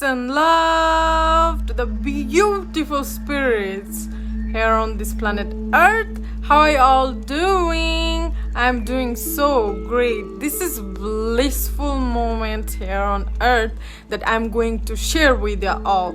and love to the beautiful spirits here on this planet Earth. How are you all doing? I'm doing so great. This is blissful moment here on Earth that I'm going to share with you all.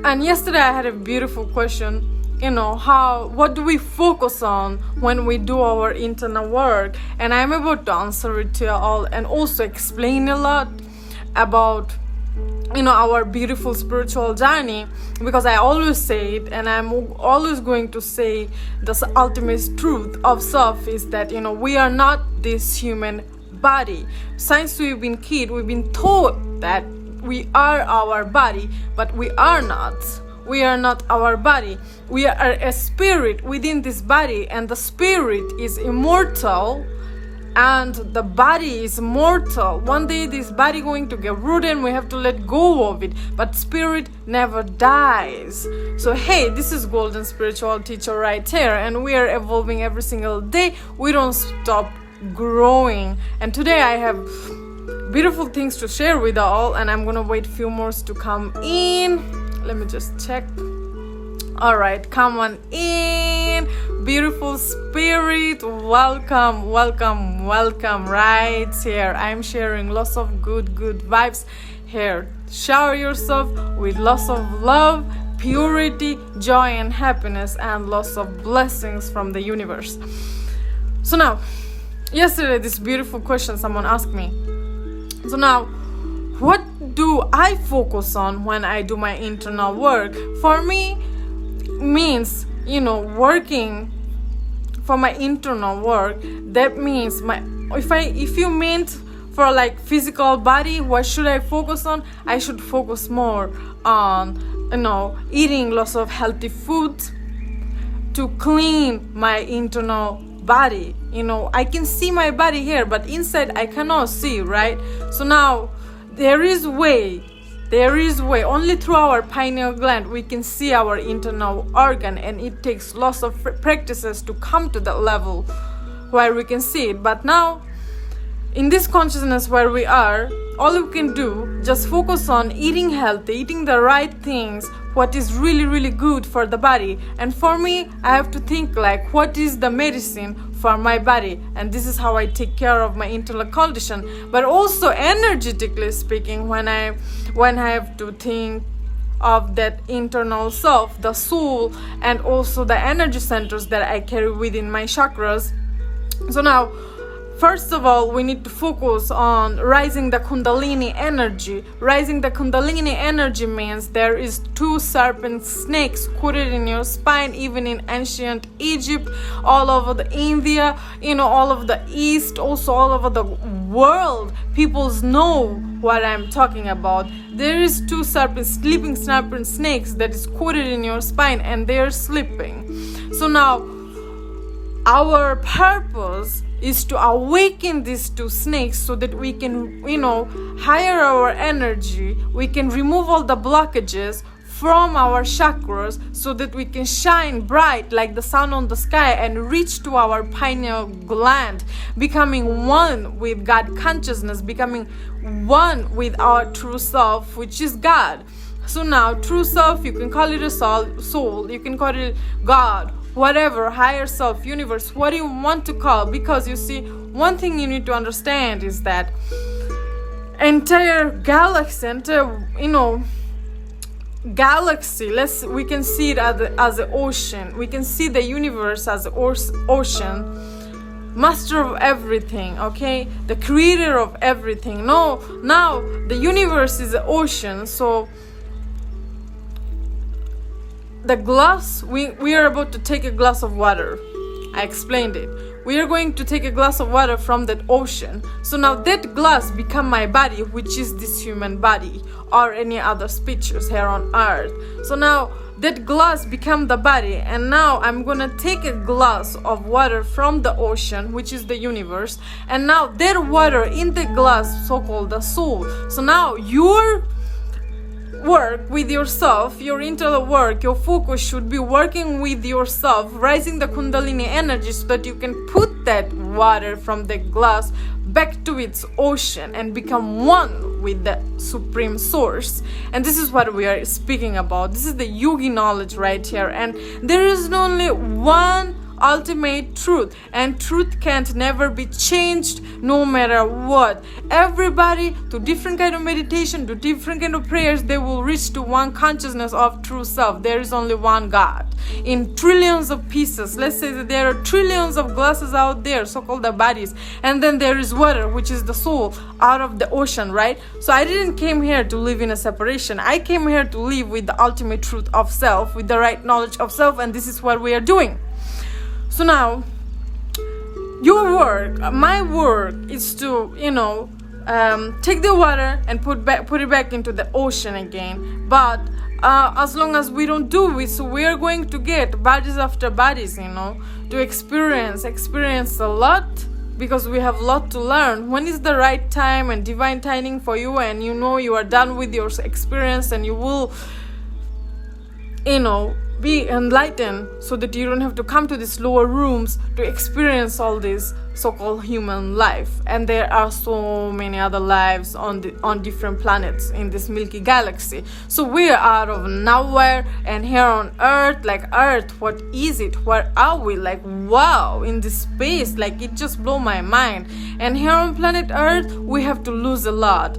And yesterday I had a beautiful question. What do we focus on when we do our internal work? And I'm about to answer it to you all and also explain a lot about our beautiful spiritual journey, because I always say it and I'm always going to say the ultimate truth of self is that we are not this human body. Since we've been taught that we are our body, but we are not our body. We are a spirit within this body, and the spirit is immortal and the body is mortal. One day this body going to get rooted and we have to let go of it, but spirit never dies. So hey, this is Golden Spiritual Teacher right here, and we are evolving every single day. We don't stop growing, and today I have beautiful things to share with all, and I'm gonna wait a few more to come in. Let me just check. All right, come on in, beautiful spirit. Welcome right here. I'm sharing lots of good vibes here. Shower yourself with lots of love, purity, joy and happiness, and lots of blessings from the universe. So now, yesterday this beautiful question someone asked me. So now, what do I focus on when I do my internal work? For me, means working for my internal work. That means if you meant for like physical body, what should I focus on? I should focus more on eating lots of healthy food to clean my internal body. I can see my body here, but inside I cannot see, right? So now there is way. Only through our pineal gland we can see our internal organ, and it takes lots of practices to come to that level where we can see it. But now, in this consciousness where we are, all we can do just focus on eating healthy, eating the right things, what is really good for the body. And for me, I have to think like, what is the medicine for my body? And this is how I take care of my internal condition. But also energetically speaking, when I have to think of that internal self, the soul, and also the energy centers that I carry within my chakras. So now, first of all, we need to focus on rising the Kundalini energy. Rising the Kundalini energy means there is 2 serpent snakes coated in your spine, even in ancient Egypt, all over the India, all over the East, also all over the world. People know what I'm talking about. There is 2 sleeping serpent snakes that is coated in your spine, and they're sleeping. So now, our purpose is to awaken these 2 snakes so that we can, higher our energy. We can remove all the blockages from our chakras so that we can shine bright like the sun on the sky and reach to our pineal gland, becoming one with God consciousness, becoming one with our true self, which is God. So now, true self, you can call it a soul, you can call it God, whatever, higher self, universe, what do you want to call? Because you see, one thing you need to understand is that entire galaxy, we can see it as an ocean. We can see the universe as an ocean, master of everything, okay, the creator of everything. Now the universe is an ocean. So the glass, we are about to take a glass of water. I explained it. We are going to take a glass of water from that ocean. So now that glass become my body, which is this human body or any other species here on earth. So now that glass become the body, and now I'm gonna take a glass of water from the ocean, which is the universe, and now that water in the glass, so-called the soul. So now your work with yourself, your internal work, your focus should be working with yourself, rising the Kundalini energy so that you can put that water from the glass back to its ocean and become one with the supreme source. And this is what we are speaking about. This is the yogi knowledge right here. And there is only one ultimate truth, and truth can't never be changed no matter what. Everybody to different kind of meditation, to different kind of prayers, they will reach to one consciousness of true self. There is only one God in trillions of pieces. Let's say that there are trillions of glasses out there, so-called the bodies, and then there is water, which is the soul out of the ocean, right? So I didn't came here to live in a separation. I came here to live with the ultimate truth of self, with the right knowledge of self, and this is what we are doing. So now, your work, my work, is to, take the water and put it back into the ocean again. But as long as we don't do it, so we are going to get bodies after bodies, to experience a lot, because we have a lot to learn. When is the right time and divine timing for you, and you are done with your experience, and you will, be enlightened, so that you don't have to come to these lower rooms to experience all this so-called human life. And there are so many other lives on different planets in this Milky Galaxy. So we are out of nowhere, and here on Earth, like Earth, what is it? Where are we? Like, wow, in this space, like it just blew my mind. And here on planet Earth, we have to lose a lot.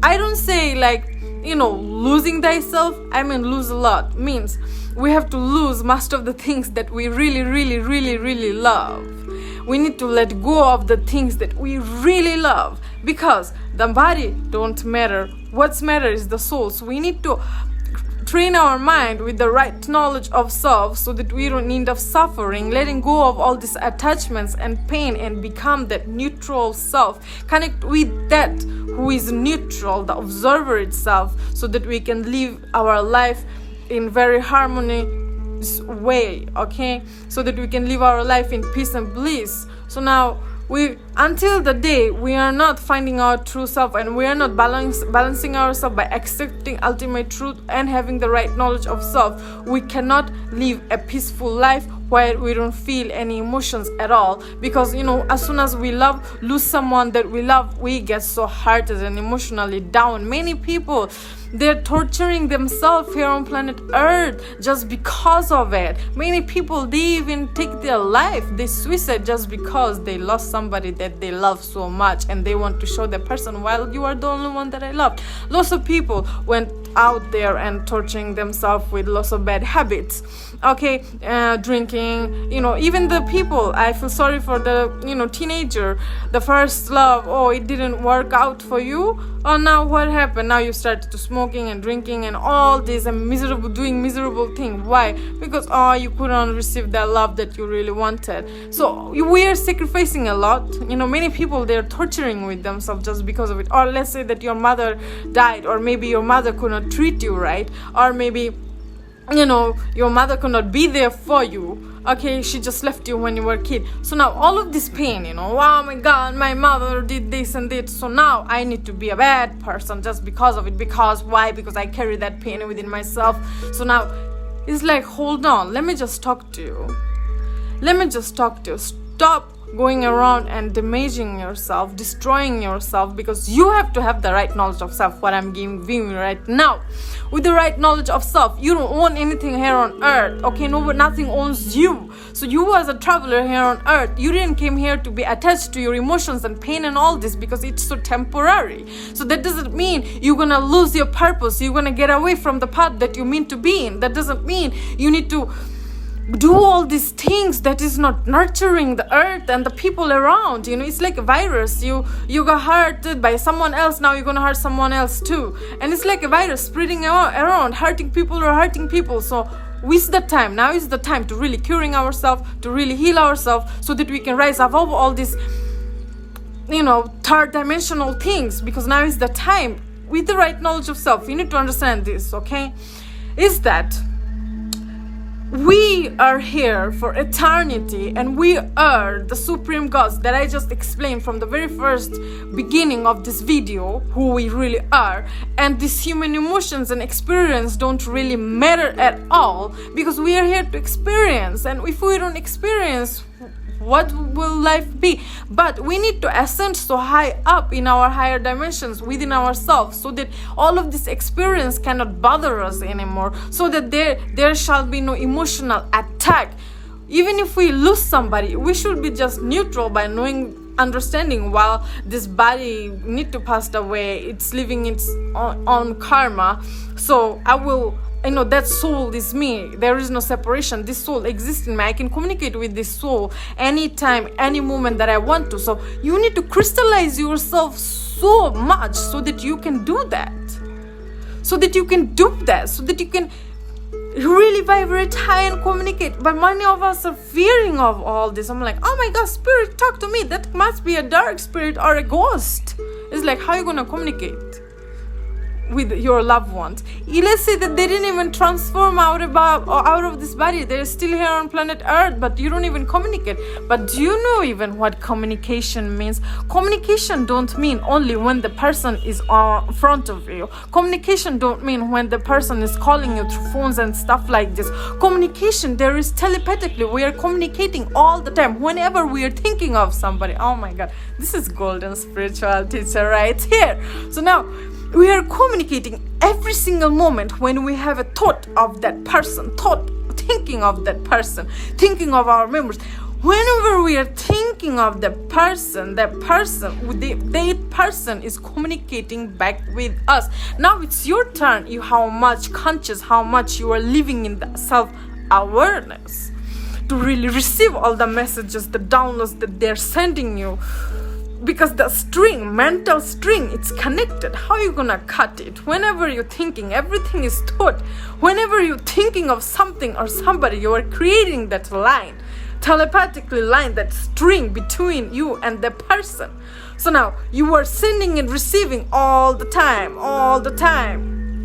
I don't say like, losing thyself. I mean lose a lot means we have to lose most of the things that we really, really, really, really love. We need to let go of the things that we really love, because the body don't matter. What's matter is the soul. So we need to train our mind with the right knowledge of self, so that we don't end up suffering, letting go of all these attachments and pain, and become that neutral self. Connect with that who is neutral, the observer itself, so that we can live our life in very harmonious way, okay? So that we can live our life in peace and bliss. So now, until the day we are not finding our true self, and we are not balancing ourselves by accepting ultimate truth and having the right knowledge of self, we cannot live a peaceful life where we don't feel any emotions at all. Because as soon as we lose someone that we love, we get so hurted and emotionally down. Many people, they're torturing themselves here on planet Earth just because of it. Many people, they even take their life, they suicide just because they lost somebody that they love so much, and they want to show the person, well, you are the only one that I loved. Lots of people went out there and torturing themselves with lots of bad habits, okay? Drinking, even the people, I feel sorry for the teenager, the first love, it didn't work out for you. Now what happened? Now you started to smoking and drinking and all this, and doing miserable thing. Why? Because you couldn't receive that love that you really wanted. So we are sacrificing a lot. Many people, they're torturing with themselves just because of it. Or let's say that your mother died, or maybe your mother could not treat you right, or maybe your mother could not be there for you. Okay, she just left you when you were a kid. So now all of this pain, oh my God, my mother did this and that. So now I need to be a bad person just because of it. Because why? Because I carry that pain within myself. So now it's like, hold on, let me just talk to you. Stop going around and damaging yourself, destroying yourself, because you have to have the right knowledge of self, what I'm giving you right now. With the right knowledge of self, you don't own anything here on Earth, okay? Nothing owns you. So you as a traveler here on Earth, you didn't came here to be attached to your emotions and pain and all this, because it's so temporary. So that doesn't mean you're gonna lose your purpose, you're gonna get away from the path that you mean to be in. That doesn't mean you need to do all these things that is not nurturing the earth and the people around. It's like a virus. You got hurted by someone else, now you're gonna hurt someone else too, and it's like a virus spreading around, hurting people. So now is the time to really curing ourselves, to really heal ourselves, so that we can rise above all these third dimensional things. Because now is the time, with the right knowledge of self, you need to understand this, okay? Is that we are here for eternity, and we are the supreme gods that I just explained from the very first beginning of this video, who we really are. And these human emotions and experience don't really matter at all, because we are here to experience, and if we don't experience, what will life be? But we need to ascend so high up in our higher dimensions within ourselves, so that all of this experience cannot bother us anymore, so that there shall be no emotional attack. Even if we lose somebody, we should be just neutral by understanding, while this body need to pass away, it's living its own karma. So I know that soul is me. There is no separation. This soul exists in me. I can communicate with this soul anytime, any moment that I want to. So you need to crystallize yourself so much so that you can do that. So that you can really vibrate high and communicate. But many of us are fearing of all this. I'm like, oh my God, spirit, talk to me. That must be a dark spirit or a ghost. It's like, how are you going to communicate with your loved ones? Let's say that they didn't even transform out of this body. They're still here on planet Earth, but you don't even communicate. But do you know even what communication means? Communication don't mean only when the person is in front of you. Communication don't mean when the person is calling you through phones and stuff like this. Communication, there is telepathically. We are communicating all the time whenever we are thinking of somebody. Oh my God, this is golden spiritual teacher right here. So now we are communicating every single moment when we have a thought of that person, thinking of that person, thinking of our members. Whenever we are thinking of the person is communicating back with us. Now it's your turn. How much you are living in the self-awareness to really receive all the messages, the downloads that they're sending you. Because the mental string, it's connected. How are you gonna cut it? Whenever you're thinking, everything is thought. Whenever you're thinking of something or somebody, you are creating that line, telepathically line, that string between you and the person. So now you are sending and receiving all the time.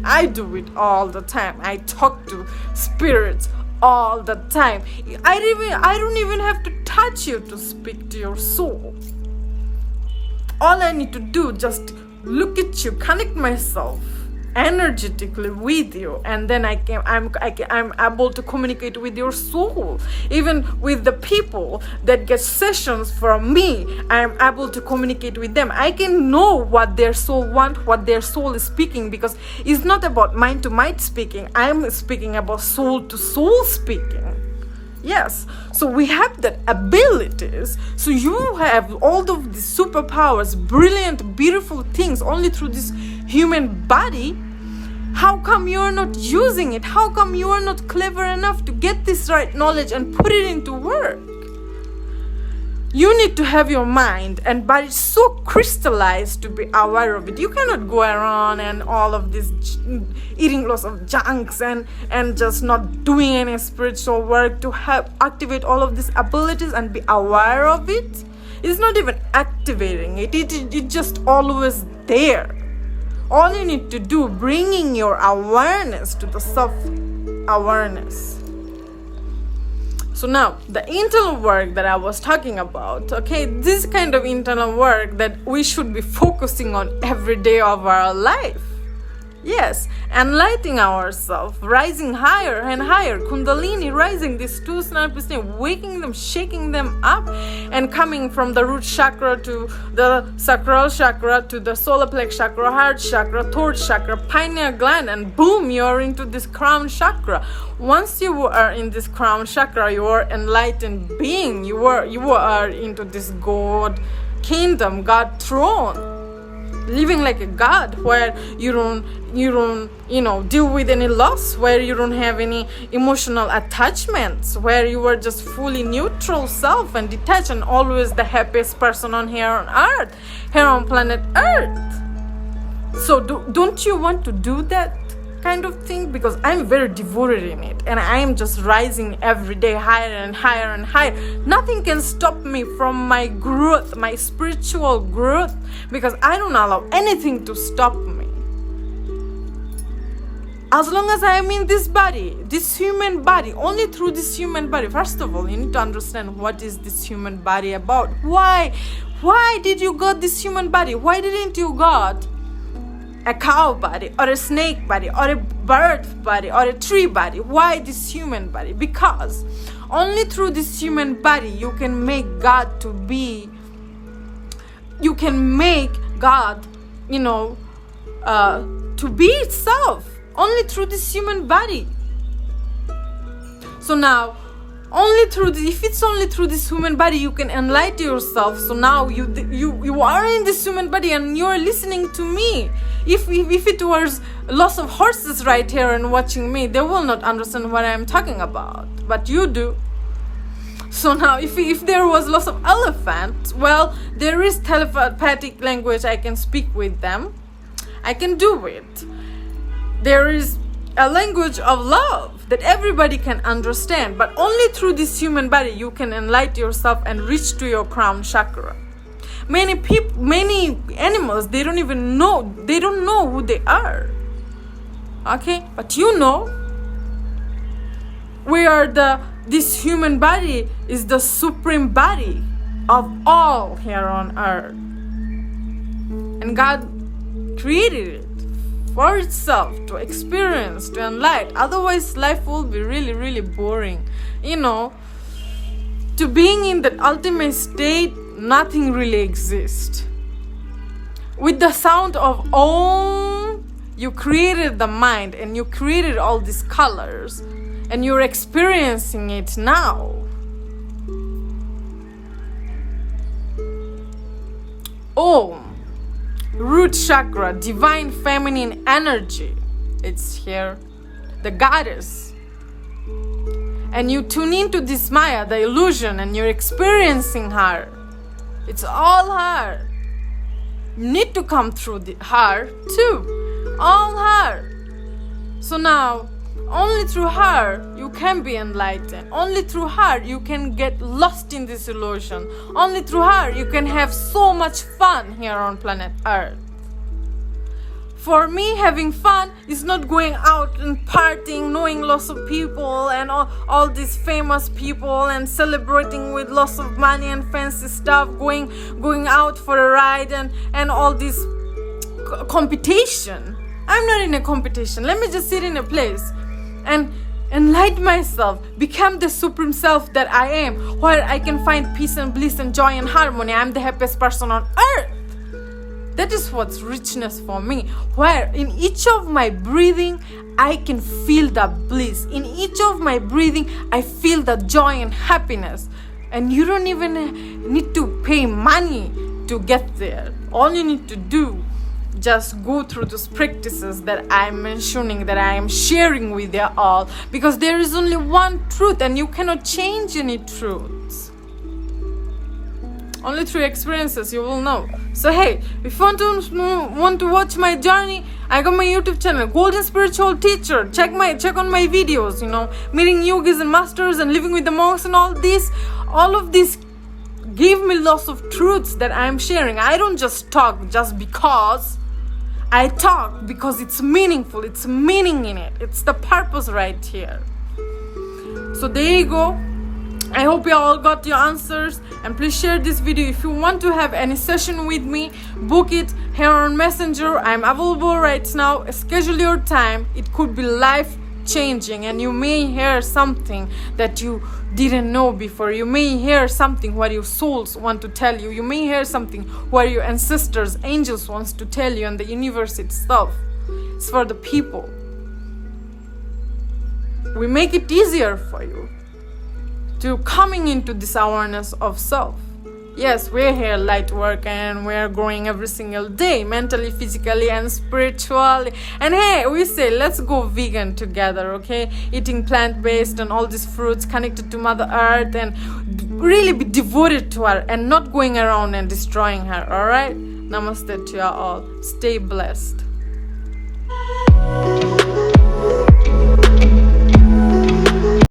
I do it all the time. I talk to spirits all the time. I don't even have to touch you to speak to your soul. All I need to do, just look at you, connect myself energetically with you, and then I'm able to communicate with your soul. Even with the people that get sessions from me, I'm able to communicate with them. I can know what their soul wants, what their soul is speaking, because it's not about mind to mind speaking. I'm speaking about soul to soul speaking. Yes, so we have that abilities. So you have all of these superpowers, brilliant, beautiful things only through this human body. How come you are not using it? How come you are not clever enough to get this right knowledge and put it into work? You need to have your mind and body so crystallized to be aware of it. You cannot go around and all of this eating lots of junks and just not doing any spiritual work to help activate all of these abilities and be aware of it. It's not even activating it. It's just always there. All you need to do, bringing your awareness to the self-awareness. So now, the internal work that I was talking about, okay, this kind of internal work that we should be focusing on every day of our life. Yes, enlightening ourselves, rising higher and higher, Kundalini rising, these two snap-snap, waking them, shaking them up, and coming from the root chakra to the sacral chakra to the solar plexus chakra, heart chakra, throat chakra, pineal gland, and boom, you're into this crown chakra. Once you are in this crown chakra, you are enlightened being. You are into this God kingdom, God throne. Living like a god, where you don't deal with any loss, where you don't have any emotional attachments, where you are just fully neutral self and detached and always the happiest person on here on earth, here on planet Earth. So don't you want to do that kind of thing? Because I'm very devoted in it, and I am just rising every day higher and higher and higher. Nothing can stop me from my growth, my spiritual growth, because I don't allow anything to stop me. as long as I am in this body, this human body, only through this human body. First of all, you need to understand what is this human body about. Why did you got this human body? Why didn't you got a cow body or a snake body or a bird body or a tree body? Why this human body? Because only through this human body you can make God to be, you can make God, to be itself. Only through this human body. So now, if it's only through this human body you can enlighten yourself. So now you are in this human body and you are listening to me. If it was lots of horses right here and watching me, they will not understand what I am talking about. But you do. So now, if there was lots of elephants, well, there is telepathic language. I can speak with them. I can do it. There is a language of love that everybody can understand, but only through this human body you can enlighten yourself and reach to your crown chakra. Many animals, they don't know who they are. Okay, but this human body is the supreme body of all here on earth, and God created it for itself to experience, to enlighten. Otherwise life will be really, really boring. To being in that ultimate state, nothing really exists. With the sound of Om, you created the mind and you created all these colors and you're experiencing it now. Om, root chakra, divine feminine energy. It's here, the goddess. And you tune into this Maya, the illusion, and you're experiencing her. It's all her. You need to come through her too. All her. So now, only through her you can be enlightened. Only through her you can get lost in this illusion. Only through her you can have so much fun here on planet Earth. For me, having fun is not going out and partying, knowing lots of people and all these famous people and celebrating with lots of money and fancy stuff, going out for a ride and all this competition. I'm not in a competition. Let me just sit in a place and enlighten myself, become the supreme self that I am, where I can find peace and bliss and joy and harmony. I'm the happiest person on earth. That is what's richness for me, where in each of my breathing I can feel the bliss. In each of my breathing I feel the joy and happiness. And you don't even need to pay money to get there. All you need to do, just go through those practices that I'm mentioning, that I am sharing with you all, because there is only one truth and you cannot change any truths. Only through experiences you will know. So hey, if you want to watch my journey, I got my YouTube channel, Golden Spiritual Teacher. Check on my videos, meeting yogis and masters and living with the monks and all of this give me lots of truths that I'm sharing. I don't just talk just because. I talk because it's meaningful. It's meaning in it. It's the purpose right here. So there you go. I hope you all got your answers, and please share this video. If you want to have any session with me, book it here on Messenger. I'm available right now. Schedule your time. It could be life changing, and you may hear something that you didn't know before. You may hear something what your souls want to tell you. You may hear something what your ancestors, angels wants to tell you, and the universe itself. It's for the people. We make it easier for you to coming into this awareness of self. Yes, we're here light work and we're growing every single day, mentally, physically and spiritually. And hey, we say let's go vegan together, okay? Eating plant-based and all these fruits, connected to Mother Earth, and really be devoted to her and not going around and destroying her. Alright? Namaste to you all. Stay blessed.